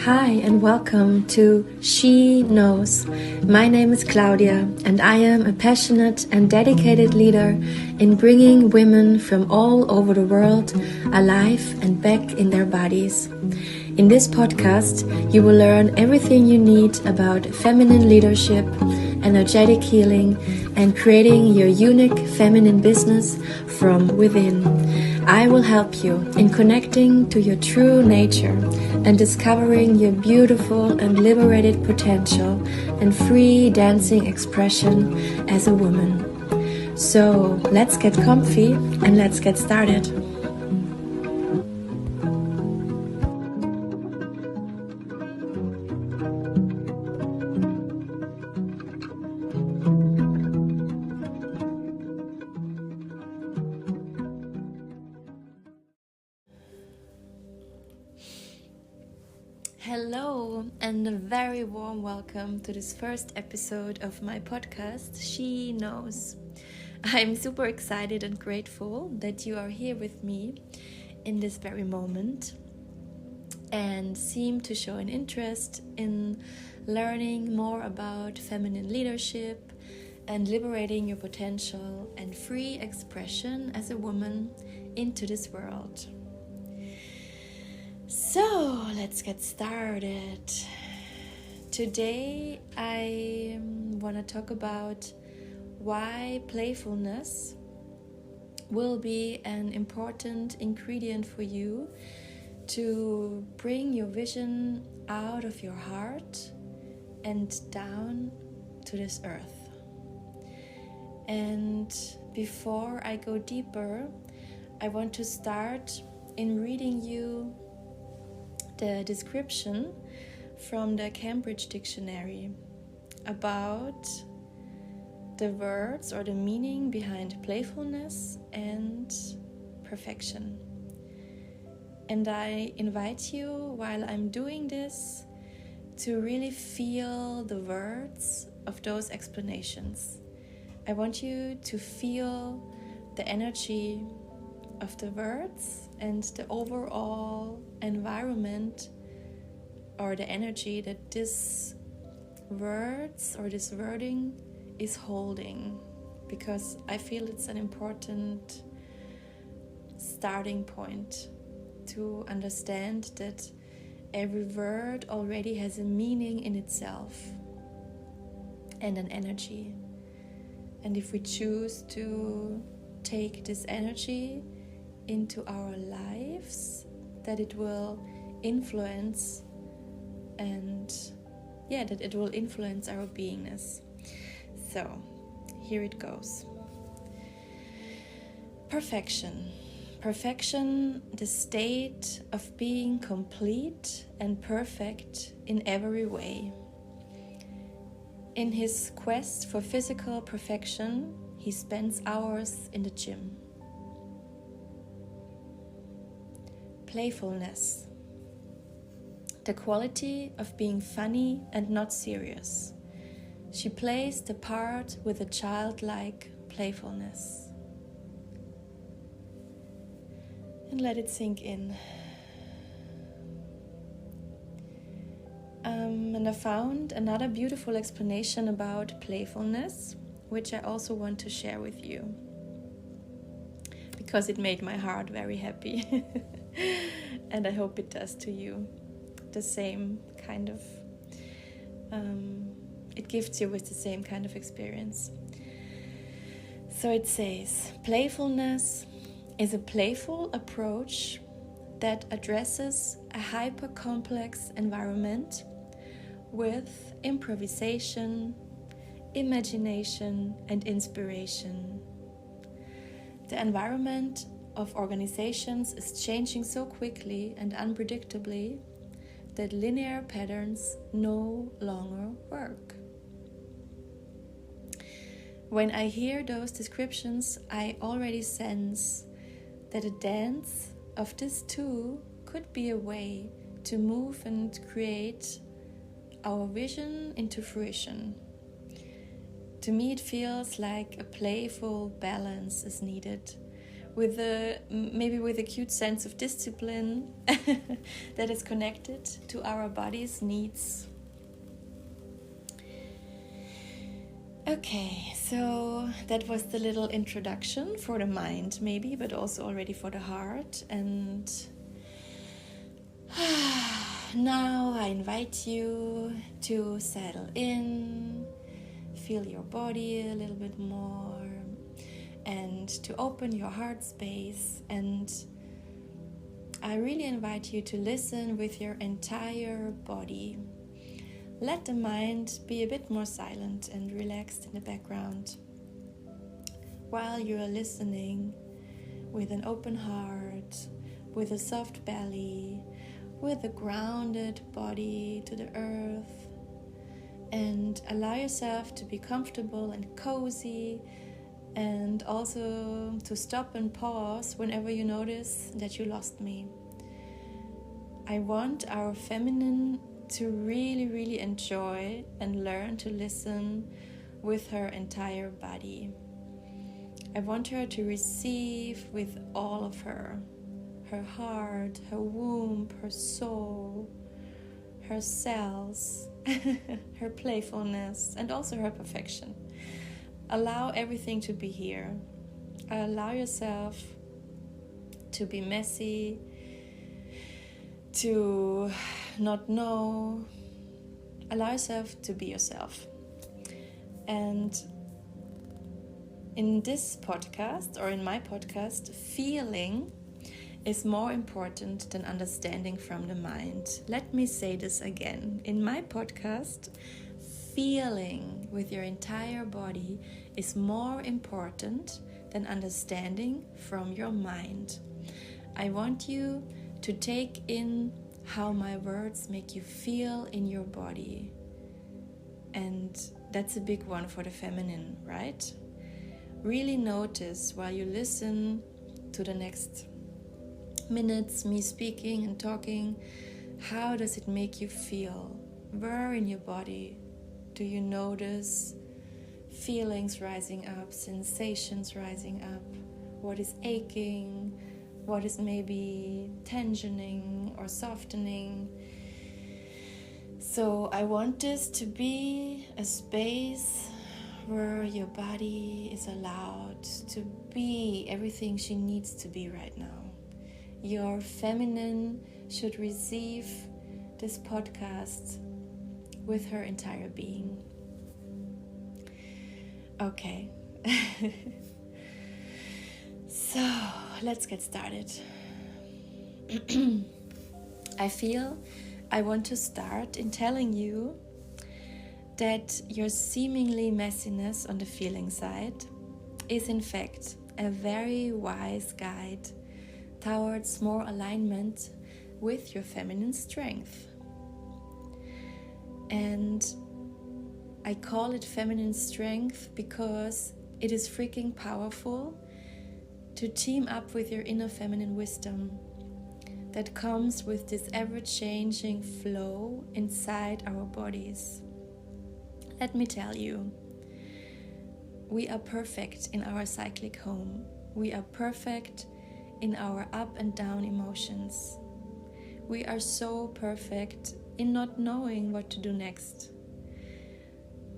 Hi and welcome to She Knows. My name is Claudia and I am a passionate and dedicated leader in bringing women from all over the world alive and back in their bodies. In this podcast, you will learn everything you need about feminine leadership, energetic healing, and creating your unique feminine business from within. I will help you in connecting to your true nature and discovering your beautiful and liberated potential and free dancing expression as a woman. So let's get comfy and let's get started. Hello and a very warm welcome to this first episode of my podcast, She Knows. I'm super excited and grateful that you are here with me in this very moment and seem to show an interest in learning more about feminine leadership and liberating your potential and free expression as a woman into this world. So let's get started. Today I want to talk about why playfulness will be an important ingredient for you to bring your vision out of your heart and down to this earth. And before I go deeper, I want to start in reading you the description from the Cambridge Dictionary about the words or the meaning behind playfulness and perfection. And I invite you, while I'm doing this, to really feel the words of those explanations. I want you to feel the energy of the words and the overall environment or the energy that this words or this wording is holding, because I feel it's an important starting point to understand that every word already has a meaning in itself and an energy. And if we choose to take this energy into our lives, that it will influence that it will influence our beingness. So here it goes. Perfection, the state of being complete and perfect in every way. In his quest for physical perfection, he spends hours in the gym. Playfulness, the quality of being funny and not serious. She plays the part with a childlike playfulness. And let it sink in. And I found another beautiful explanation about playfulness, which I also want to share with you, because it made my heart very happy. And I hope it does to you. The same kind of, it gifts you with the same kind of experience. So it says, playfulness is a playful approach that addresses a hyper-complex environment with improvisation, imagination, and inspiration. The environment of organizations is changing so quickly and unpredictably that linear patterns no longer work. When I hear those descriptions, I already sense that a dance of this too could be a way to move and create our vision into fruition. To me, it feels like a playful balance is needed, with maybe with a cute sense of discipline that is connected to our body's needs. Okay, so that was the little introduction for the mind maybe, but also already for the heart. And now I invite you to settle in, feel your body a little bit more, and to open your heart space. And I really invite you to listen with your entire body. Let the mind be a bit more silent and relaxed in the background while you are listening, with an open heart, with a soft belly, with a grounded body to the earth. And allow yourself to be comfortable and cozy, and also to stop and pause whenever you notice that you lost me. I want our feminine to really enjoy and learn to listen with her entire body. I want her to receive with all of her heart, her womb, her soul, her cells, her playfulness, and also her perfection. Allow everything to be here. Allow yourself to be messy, to not know. Allow yourself to be yourself. And in this podcast, or in my podcast, feeling is more important than understanding from the mind. Let me say this again. In my podcast, feeling with your entire body is more important than understanding from your mind. I want you to take in how my words make you feel in your body. And that's a big one for the feminine, right? Really notice while you listen to the next minutes, me speaking and talking, how does it make you feel? Where in your body do you notice feelings rising up, sensations rising up? What is aching? What is maybe tensioning or softening? So I want this to be a space where your body is allowed to be everything she needs to be right now. Your feminine should receive this podcast with her entire being. Okay. So let's get started. I want to start in telling you that your seemingly messiness on the feeling side is in fact a very wise guide towards more alignment with your feminine strength. And I call it feminine strength because it is freaking powerful to team up with your inner feminine wisdom that comes with this ever-changing flow inside our bodies. Let me tell you, we are perfect in our cyclic home. We are perfect in our up and down emotions. We are so perfect in not knowing what to do next.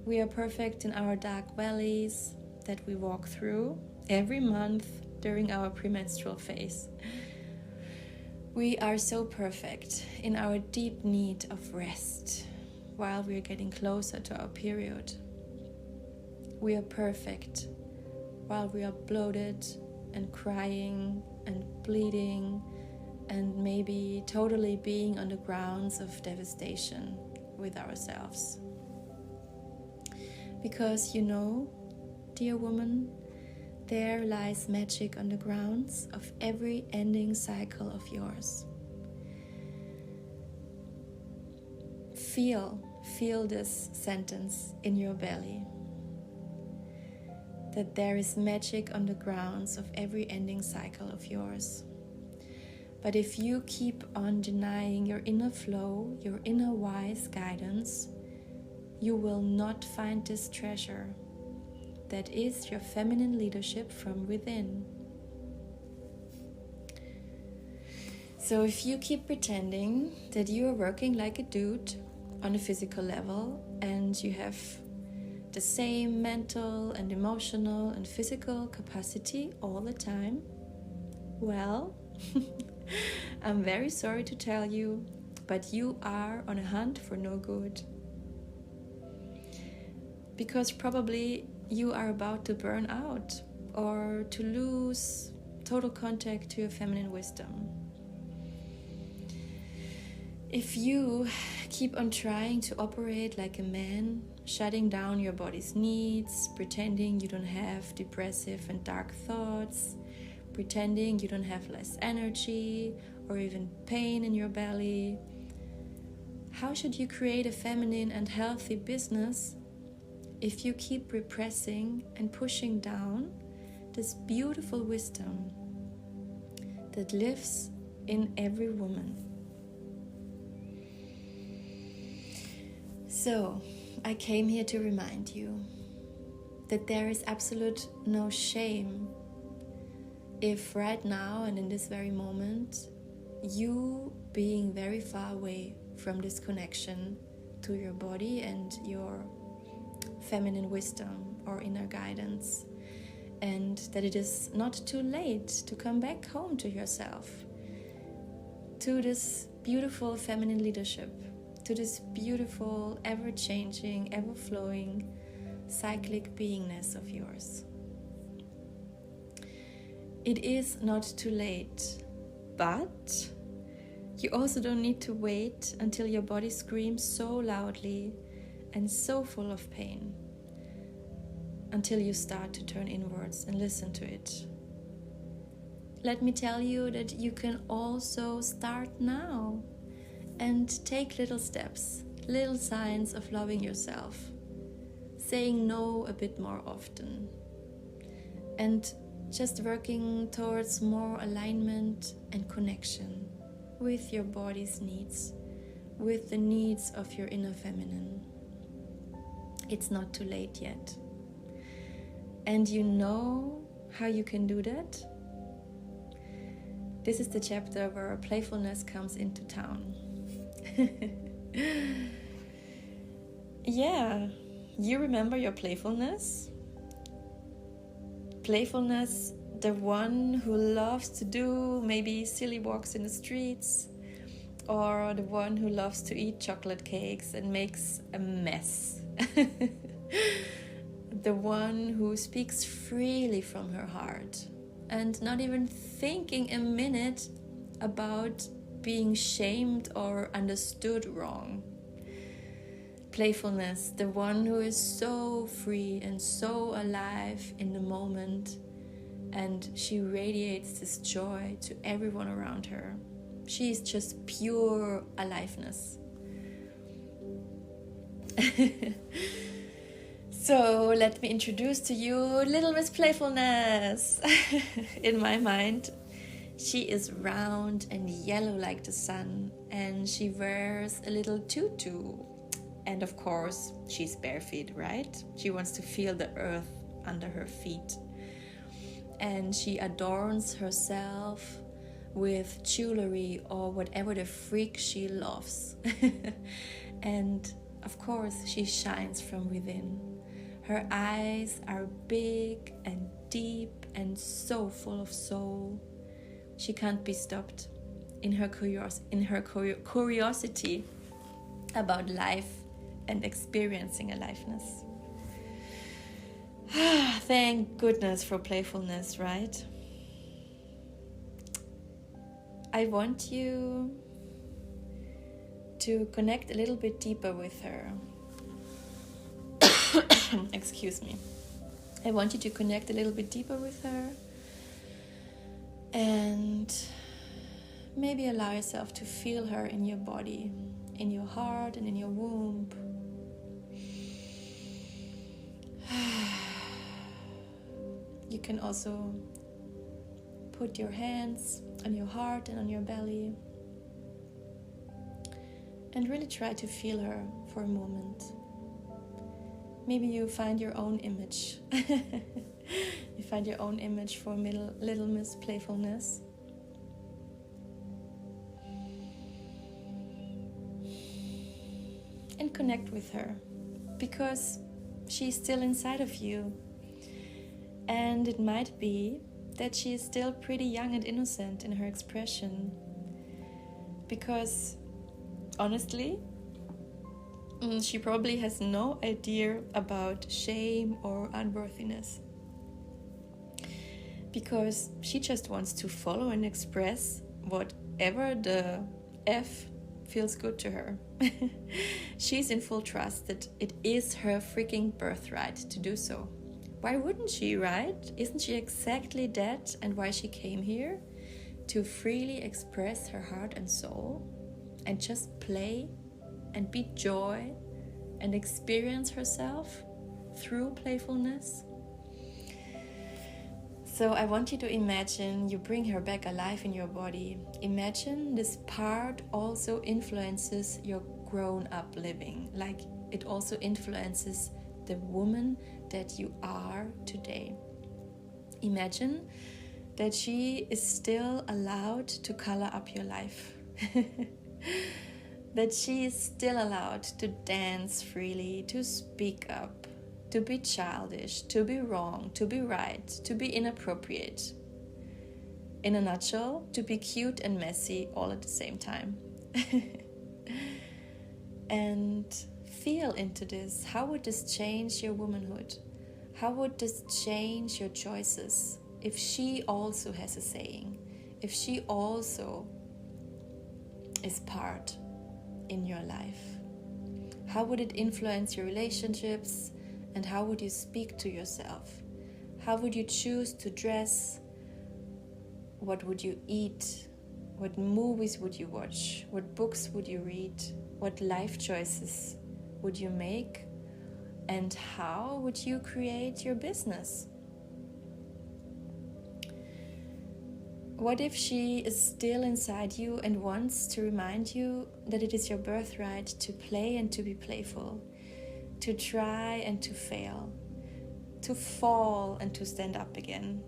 We are perfect in our dark valleys that we walk through every month during our premenstrual phase. We are so perfect in our deep need of rest while we are getting closer to our period. We are perfect while we are bloated and crying and bleeding and maybe totally being on the grounds of devastation with ourselves. Because you know, dear woman, there lies magic on the grounds of every ending cycle of yours. Feel this sentence in your belly. That there is magic on the grounds of every ending cycle of yours. But if you keep on denying your inner flow, your inner wise guidance, you will not find this treasure that is your feminine leadership from within. So if you keep pretending that you are working like a dude on a physical level and you have the same mental and emotional and physical capacity all the time, well, I'm very sorry to tell you, but you are on a hunt for no good. Because probably you are about to burn out or to lose total contact to your feminine wisdom. If you keep on trying to operate like a man, shutting down your body's needs, pretending you don't have depressive and dark thoughts, pretending you don't have less energy or even pain in your belly, how should you create a feminine and healthy business if you keep repressing and pushing down this beautiful wisdom that lives in every woman? So, I came here to remind you that there is absolute no shame if right now and in this very moment you being very far away from this connection to your body and your feminine wisdom or inner guidance, and that it is not too late to come back home to yourself, to this beautiful feminine leadership, to this beautiful, ever-changing, ever-flowing, cyclic beingness of yours. It is not too late, but you also don't need to wait until your body screams so loudly and so full of pain until you start to turn inwards and listen to it. Let me tell you that you can also start now and take little steps, little signs of loving yourself, saying no a bit more often, and just working towards more alignment and connection with your body's needs, with the needs of your inner feminine. It's not too late yet. And you know how you can do that? This is the chapter where playfulness comes into town. Yeah, you remember your playfulness? Playfulness, the one who loves to do maybe silly walks in the streets, or the one who loves to eat chocolate cakes and makes a mess. The one who speaks freely from her heart and not even thinking a minute about being shamed or understood wrong. Playfulness, the one who is so free and so alive in the moment, and she radiates this joy to everyone around her. She is just pure aliveness. So let me introduce to you Little Miss Playfulness. In my mind, she is round and yellow like the sun, and she wears a little tutu. And of course, she's barefoot, right? She wants to feel the earth under her feet. And she adorns herself with jewelry or whatever the freak she loves. And of course, she shines from within. Her eyes are big and deep and so full of soul. She can't be stopped in her curiosity about life and experiencing aliveness. Thank goodness for playfulness, right? I want you to connect a little bit deeper with her. Excuse me. I want you to connect a little bit deeper with her and maybe allow yourself to feel her in your body, in your heart and in your womb. You can also put your hands on your heart and on your belly and really try to feel her for a moment. Maybe you find your own image. You find your own image for Little Miss Playfulness. and connect with her, because she's still inside of you. And it might be that she is still pretty young and innocent in her expression, because honestly, she probably has no idea about shame or unworthiness, because she just wants to follow and express whatever the F feels good to her. She's in full trust that it is her freaking birthright to do so. Why wouldn't she, right? Isn't she exactly that, and why she came here? To freely express her heart and soul, and just play and be joy and experience herself through playfulness. So I want you to imagine you bring her back alive in your body. Imagine this part also influences your grown-up living, like it also influences the woman that you are today. Imagine that she is still allowed to color up your life. That she is still allowed to dance freely, to speak up, to be childish, to be wrong, to be right, to be inappropriate. In a nutshell, to be cute and messy all at the same time. And feel into this. How would this change your womanhood? How would this change your choices if she also has a saying? If she also is part in your life? How would it influence your relationships? And how would you speak to yourself? How would you choose to dress? What would you eat? What movies would you watch? What books would you read? What life choices would you make? And how would you create your business? What if she is still inside you and wants to remind you that it is your birthright to play and to be playful, to try and to fail, to fall and to stand up again,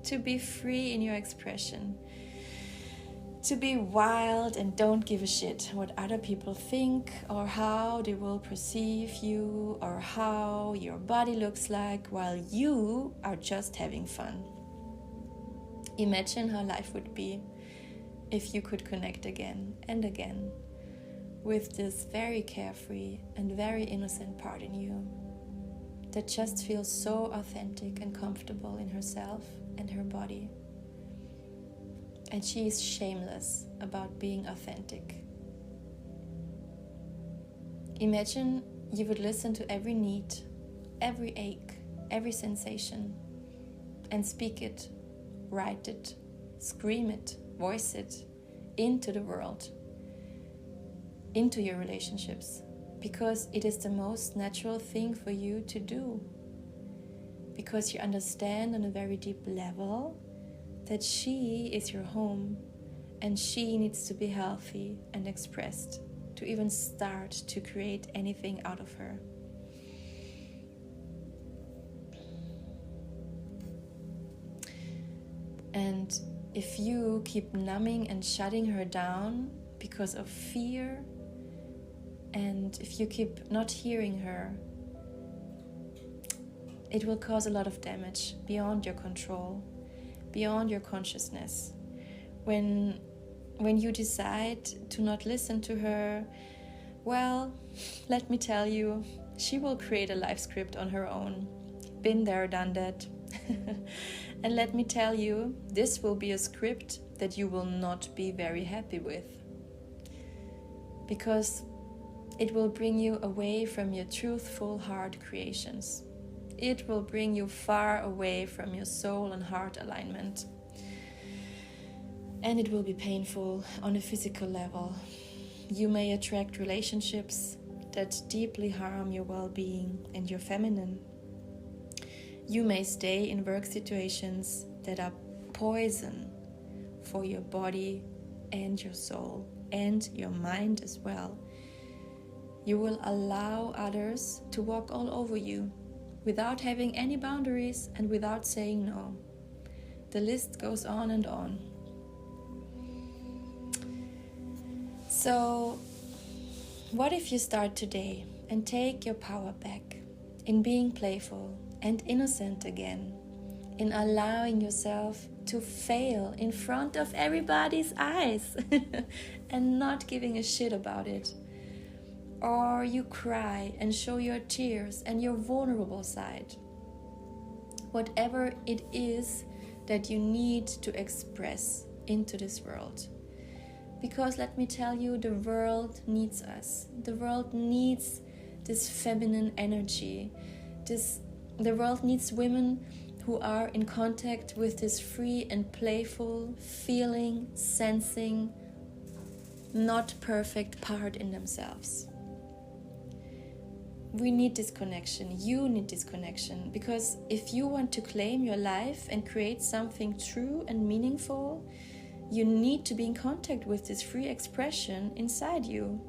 to be free in your expression, to be wild and don't give a shit what other people think or how they will perceive you or how your body looks like while you are just having fun. Imagine how life would be if you could connect again and again with this very carefree and very innocent part in you that just feels so authentic and comfortable in herself and her body. And she is shameless about being authentic. Imagine you would listen to every need, every ache, every sensation, and speak it, write it, scream it, voice it into the world, into your relationships, because it is the most natural thing for you to do. Because you understand on a very deep level that she is your home and she needs to be healthy and expressed to even start to create anything out of her. And if you keep numbing and shutting her down because of fear, and if you keep not hearing her, it will cause a lot of damage beyond your control, beyond your consciousness. When you decide to not listen to her, well, let me tell you, she will create a life script on her own. Been there, done that. And let me tell you, this will be a script that you will not be very happy with, because it will bring you away from your truthful heart creations. It will bring you far away from your soul and heart alignment. And it will be painful on a physical level. You may attract relationships that deeply harm your well-being and your feminine. You may stay in work situations that are poison for your body and your soul and your mind as well. You will allow others to walk all over you without having any boundaries and without saying no. The list goes on and on. So What if you start today and take your power back in being playful and innocent again, in allowing yourself to fail in front of everybody's eyes and not giving a shit about it? Or you cry and show your tears and your vulnerable side. Whatever it is that you need to express into this world. Because let me tell you, the world needs us. The world needs this feminine energy. The world needs women who are in contact with this free and playful, feeling, sensing, not perfect part in themselves. We need this connection. You need this connection. Because if you want to claim your life and create something true and meaningful, you need to be in contact with this free expression inside you.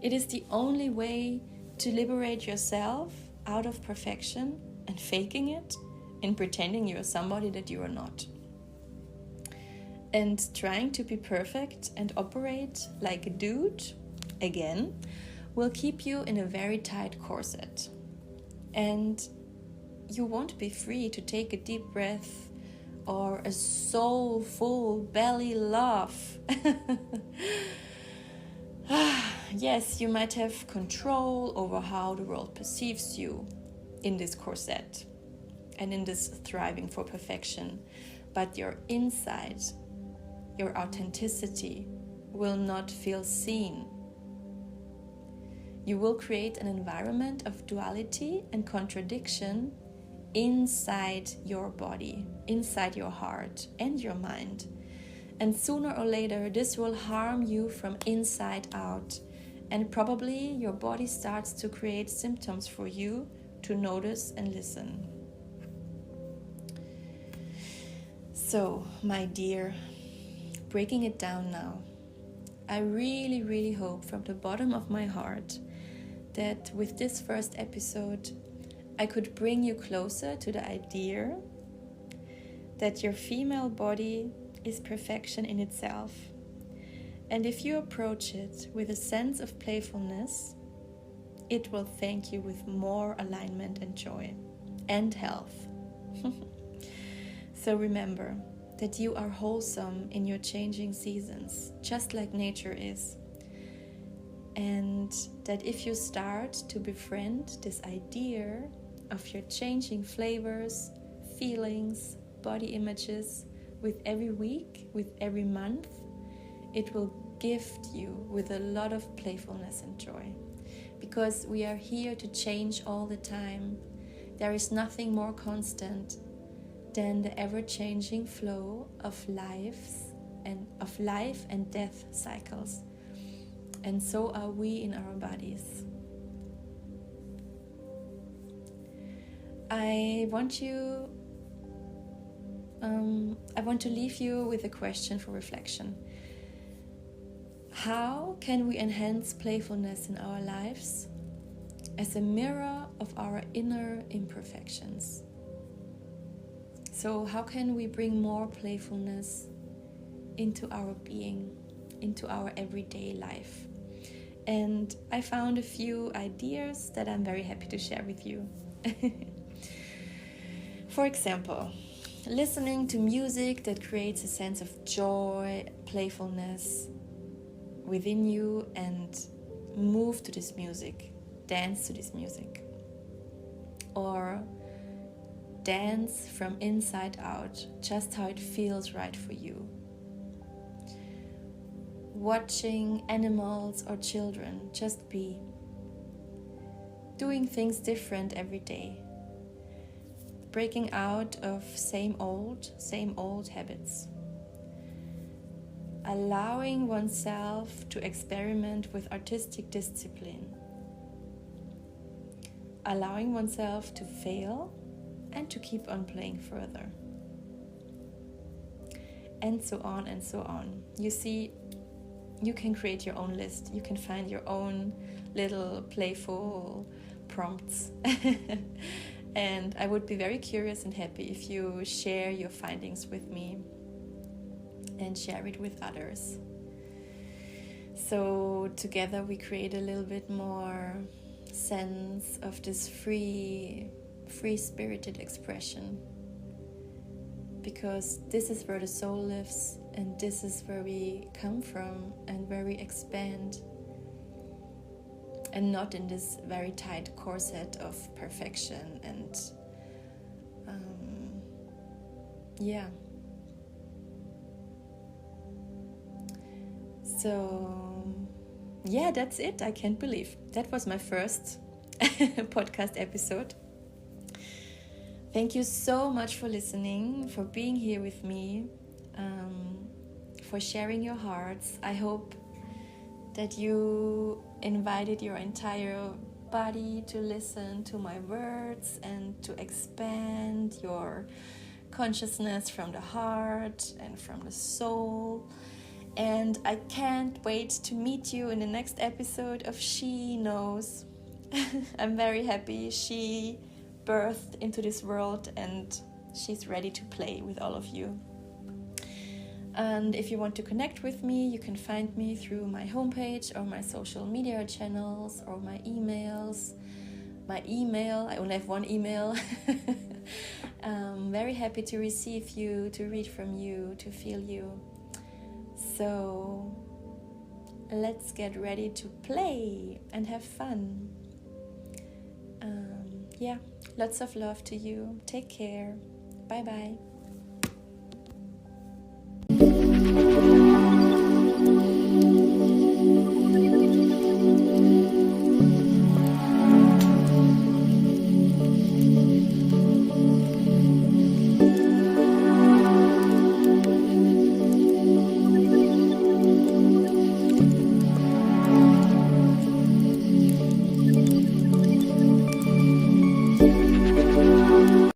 It is the only way to liberate yourself out of perfection and faking it and pretending you're somebody that you are not. And trying to be perfect and operate like a dude, again, will keep you in a very tight corset. And you won't be free to take a deep breath or a soulful belly laugh. Yes, you might have control over how the world perceives you in this corset and in this thriving for perfection, but your inside, your authenticity will not feel seen. You will create an environment of duality and contradiction inside your body, inside your heart and your mind. And sooner or later, this will harm you from inside out. And probably your body starts to create symptoms for you to notice and listen. So, my dear, breaking it down now, I really, really hope from the bottom of my heart that with this first episode, I could bring you closer to the idea that your female body is perfection in itself. And if you approach it with a sense of playfulness, it will thank you with more alignment and joy and health. So remember that you are wholesome in your changing seasons, just like nature is. And that if you start to befriend this idea of your changing flavors, feelings, body images with every week, with every month, it will gift you with a lot of playfulness and joy. Because we are here to change all the time. There is nothing more constant than the ever-changing flow of life and death cycles. And so are we in our bodies. I want to leave you with a question for reflection. How can we enhance playfulness in our lives as a mirror of our inner imperfections? So how can we bring more playfulness into our being, into our everyday life? And I found a few ideas that I'm very happy to share with you. For example, listening to music that creates a sense of joy, playfulness within you, and move to this music, dance to this music. Or dance from inside out, just how it feels right for you. Watching animals or children, just be. Doing things different every day. Breaking out of same old habits. Allowing oneself to experiment with artistic discipline. Allowing oneself to fail and to keep on playing further. And so on and so on. You see, you can create your own list. You can find your own little playful prompts. And I would be very curious and happy if you share your findings with me and share it with others. So together we create a little bit more sense of this free-spirited expression, because this is where the soul lives, and this is where we come from and where we expand, and not in this very tight corset of perfection and So that's it. I can't believe that was my first podcast episode. Thank you so much for listening, for being here with me, for sharing your hearts. I hope that you invited your entire body to listen to my words and to expand your consciousness from the heart and from the soul. And I can't wait to meet you in the next episode of She Knows. I'm very happy she birthed into this world and she's ready to play with all of you. And if you want to connect with me, you can find me through my homepage or my social media channels or my emails. My email, I only have one email. I'm very happy to receive you, to read from you, to feel you. So let's get ready to play and have fun. Lots of love to you. Take care. Bye bye.